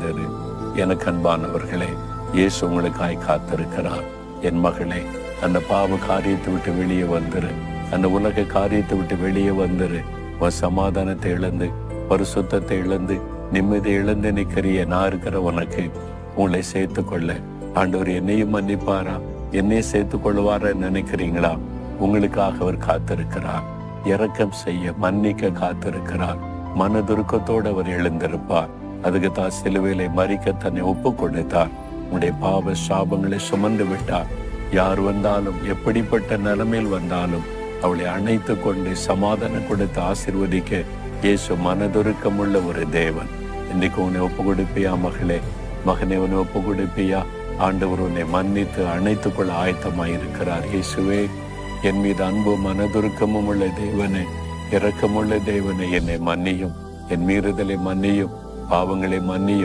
எழுந்திரு. எனக்கு அன்பானவர்களே, இயேசு உங்களுக்காய் காத்திருக்கிறார். என் மகளே, அந்த பாவ காரியத்தை விட்டு வெளியே வந்துரு. அந்த உலக காரியத்தை விட்டு வெளியே வந்துரு. உன் சமாதானத்தை இழந்து, பரிசுத்தத்தை இழந்து, நிம்மதி இழந்து நிற்கிறிய நான் இருக்கிற உனக்கு உங்களை சேர்த்து கொள்ள ஆண்டவர் என்னையும் மன்னிப்பாரா, என்னையும் சேர்த்து கொள்வார நினைக்கிறீங்களா? உங்களுக்காக அவர் காத்திருக்கிறார். இரக்கம் செய்ய, மன்னிக்க காத்திருக்கிறார். மனதுருக்கத்தோடு அவர் எழுந்திருப்பார். அதுக்கு தான் சிலுவையிலே மரிக்க தன்னை ஒப்பு கொடுத்தார். உன்னுடைய பாவ சாபங்களை சுமந்து விட்டார். யார் வந்தாலும், எப்படிப்பட்ட நிலைமையில் வந்தாலும் அவளை அணைத்து கொண்டு சமாதானம் கொடுத்து ஆசீர்வதிக்க இயேசு மனதுருக்கமுள்ள ஒரு தேவன். இன்னைக்கு உன்னை ஒப்பு கொடுப்பியா மகளே, மகனை உன்னை ஒப்பு கொடுப்பியா? ஆண்டவர் உன்னை மன்னித்து அணைத்துக் கொள்ள ஆயத்தமாயிருக்கிறார். இயேசுவே, என் மீது அன்பும் மனதுருக்கமும் உள்ள தேவனே, இரக்கமுள்ள தேவனே, என்னை மன்னியும், என் மீறுதலை மன்னியும், பாவங்களை மன்னியும்.